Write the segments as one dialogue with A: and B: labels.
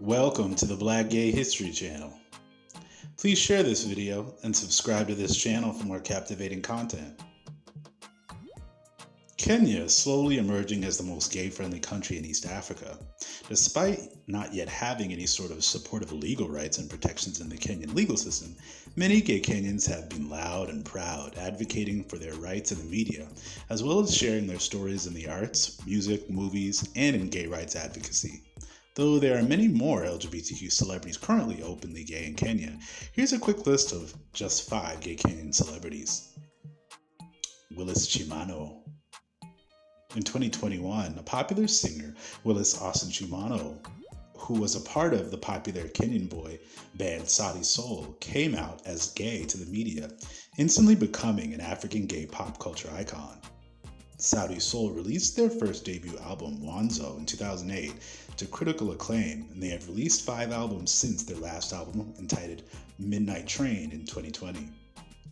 A: Welcome to the Black Gay History Channel. Please share this video and subscribe to this channel for more captivating content. Kenya is slowly emerging as the most gay-friendly country in East Africa. Despite not yet having any sort of supportive legal rights and protections in the Kenyan legal system, many gay Kenyans have been loud and proud, advocating for their rights in the media, as well as sharing their stories in the arts, music, movies, and in gay rights advocacy. Though there are many more LGBTQ celebrities currently openly gay in Kenya, here's a quick list of just 5 gay Kenyan celebrities. Willis Chimano. In 2021, a popular singer, Willis Chimano, who was a part of the popular Kenyan boy band Sauti Sol, came out as gay to the media, instantly becoming an African gay pop culture icon. Sauti Sol released their first debut album, Wanzo, in 2008 to critical acclaim, and they have released 5 albums since their last album, entitled Midnight Train, in 2020.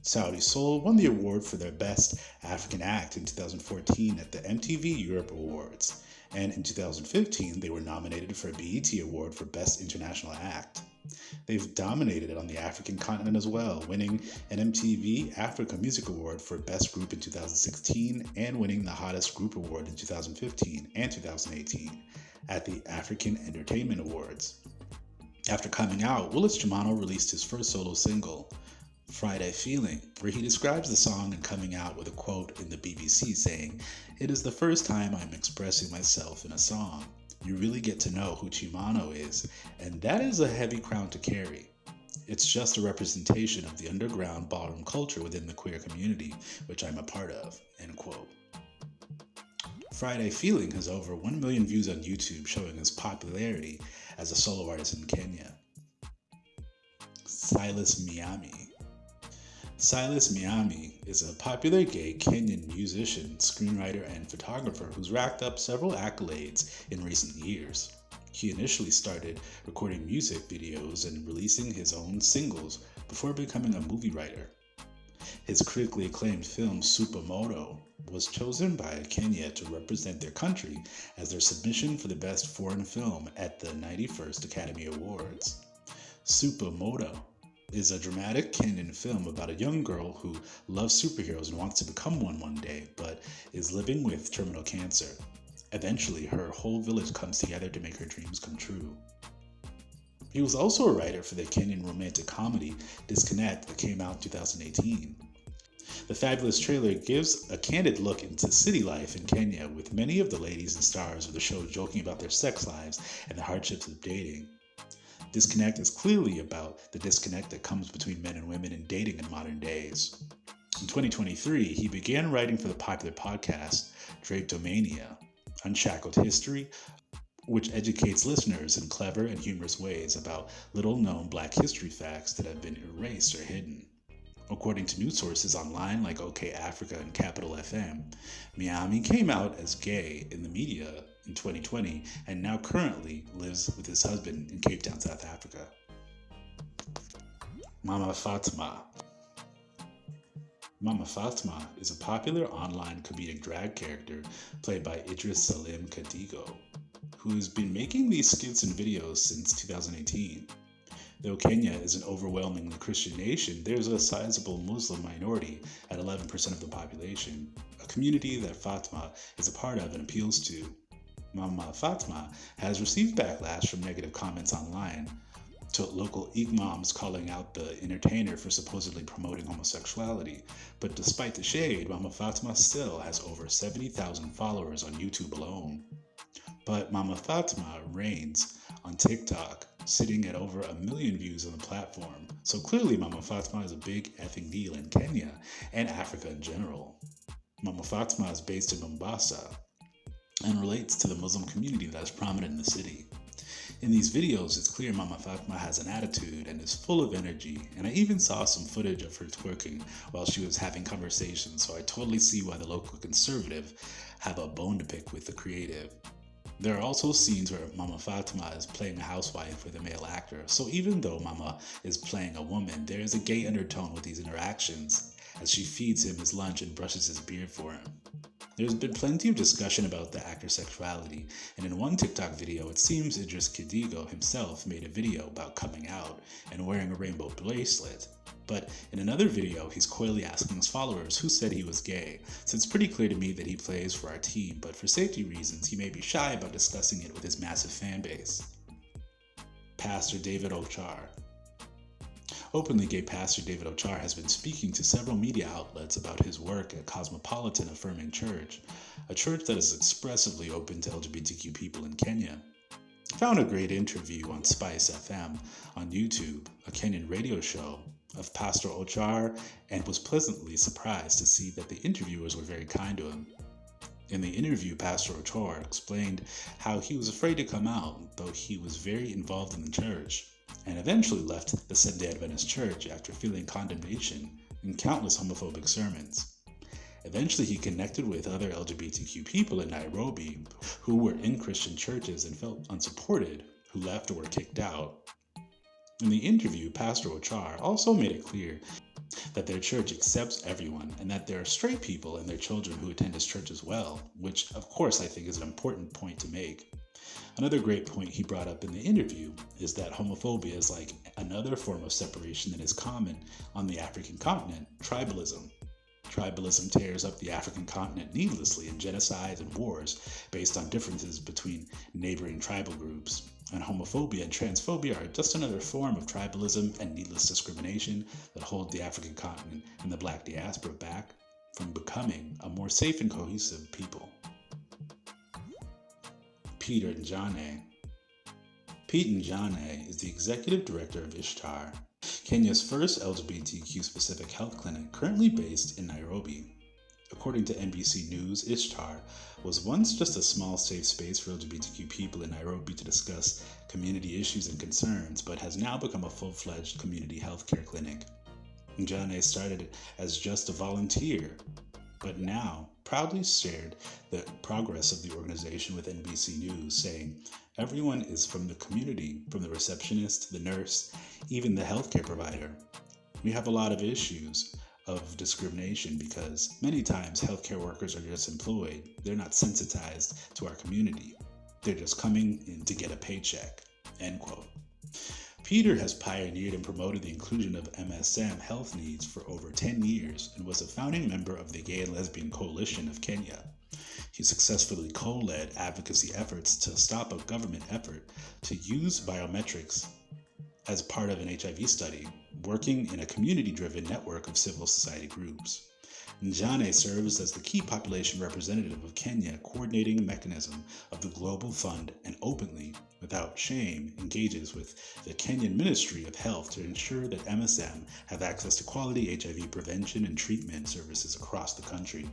A: Sauti Sol won the award for their Best African Act in 2014 at the MTV Europe Awards, and in 2015 they were nominated for a BET Award for Best International Act. They've dominated on the African continent as well, winning an MTV Africa Music Award for Best Group in 2016 and winning the Hottest Group Award in 2015 and 2018 at the African Entertainment Awards. After coming out, Willis Chimano released his first solo single, Friday Feeling, where he describes the song and coming out with a quote in the BBC saying, "It is the first time I'm expressing myself in a song. You really get to know who Chimano is, and that is a heavy crown to carry. It's just a representation of the underground ballroom culture within the queer community, which I'm a part of," end quote. Friday Feeling has over 1 million views on YouTube, showing his popularity as a solo artist in Kenya. Siwel Miami. Siwel Miami is a popular gay Kenyan musician, screenwriter, and photographer who's racked up several accolades in recent years. He initially started recording music videos and releasing his own singles before becoming a movie writer. His critically acclaimed film Supermoto was chosen by Kenya to represent their country as their submission for the Best Foreign Film at the 91st Academy Awards. Supermoto is a dramatic Kenyan film about a young girl who loves superheroes and wants to become one day, but is living with terminal cancer. Eventually, her whole village comes together to make her dreams come true. He was also a writer for the Kenyan romantic comedy Disconnect that came out in 2018. The fabulous trailer gives a candid look into city life in Kenya, with many of the ladies and stars of the show joking about their sex lives and the hardships of dating. Disconnect is clearly about the disconnect that comes between men and women in dating in modern days. In 2023, he began writing for the popular podcast Drapetomania, Unshackled History, which educates listeners in clever and humorous ways about little-known Black history facts that have been erased or hidden. According to news sources online like OK Africa and Capital FM, Miami came out as gay in the media in 2020 and now currently lives with his husband in Cape Town, South Africa. Mama Fatma. Mama Fatma is a popular online comedic drag character played by Idris Salim Kadigo, who has been making these skits and videos since 2018. Though Kenya is an overwhelmingly Christian nation, there's a sizable Muslim minority at 11% of the population, a community that Fatma is a part of and appeals to. Mama Fatma has received backlash from negative comments online, to local imams calling out the entertainer for supposedly promoting homosexuality. But despite the shade, Mama Fatma still has over 70,000 followers on YouTube alone. But Mama Fatma reigns on TikTok, sitting at over 1 million views on the platform. So clearly Mama Fatma is a big effing deal in Kenya and Africa in general. Mama Fatma is based in Mombasa and relates to the Muslim community that is prominent in the city. In these videos, it's clear Mama Fatma has an attitude and is full of energy, and I even saw some footage of her twerking while she was having conversations, so I totally see why the local conservative have a bone to pick with the creative. There are also scenes where Mama Fatma is playing a housewife with a male actor, so even though Mama is playing a woman, there is a gay undertone with these interactions as she feeds him his lunch and brushes his beard for him. There's been plenty of discussion about the actor's sexuality, and in one TikTok video, it seems Idris Kidigo himself made a video about coming out and wearing a rainbow bracelet. But in another video, he's coyly asking his followers who said he was gay, so it's pretty clear to me that he plays for our team, but for safety reasons, he may be shy about discussing it with his massive fan base. Pastor David Ochar. Openly gay pastor David Ochar has been speaking to several media outlets about his work at Cosmopolitan Affirming Church, a church that is expressively open to LGBTQ people in Kenya. I found a great interview on Spice FM on YouTube, a Kenyan radio show, of Pastor Ochar, and was pleasantly surprised to see that the interviewers were very kind to him. In the interview, Pastor Ochar explained how he was afraid to come out, though he was very involved in the church, and eventually left the Seventh-day Adventist Church after feeling condemnation in countless homophobic sermons. Eventually, he connected with other LGBTQ people in Nairobi who were in Christian churches and felt unsupported, who left or were kicked out. In the interview, Pastor Ochar also made it clear that their church accepts everyone and that there are straight people and their children who attend his church as well, which of course I think is an important point to make. Another great point he brought up in the interview is that homophobia is like another form of separation that is common on the African continent, tribalism. Tribalism tears up the African continent needlessly in genocides and wars based on differences between neighboring tribal groups. And homophobia and transphobia are just another form of tribalism and needless discrimination that hold the African continent and the Black diaspora back from becoming a more safe and cohesive people. Peter Njane. Pete Njane is the executive director of Ishtar, Kenya's first LGBTQ-specific health clinic, currently based in Nairobi. According to NBC News, Ishtar was once just a small safe space for LGBTQ people in Nairobi to discuss community issues and concerns, but has now become a full-fledged community healthcare clinic. Njane started as just a volunteer, but now proudly shared the progress of the organization with NBC News, saying, "Everyone is from the community, from the receptionist, the nurse, even the healthcare provider. We have a lot of issues of discrimination because many times healthcare workers are just employed. They're not sensitized to our community. They're just coming in to get a paycheck." End quote. Peter has pioneered and promoted the inclusion of MSM health needs for over 10 years and was a founding member of the Gay and Lesbian Coalition of Kenya. He successfully co-led advocacy efforts to stop a government effort to use biometrics as part of an HIV study, working in a community-driven network of civil society groups. Njane serves as the key population representative of Kenya, coordinating a mechanism of the Global Fund, and openly, without shame, engages with the Kenyan Ministry of Health to ensure that MSM have access to quality HIV prevention and treatment services across the country.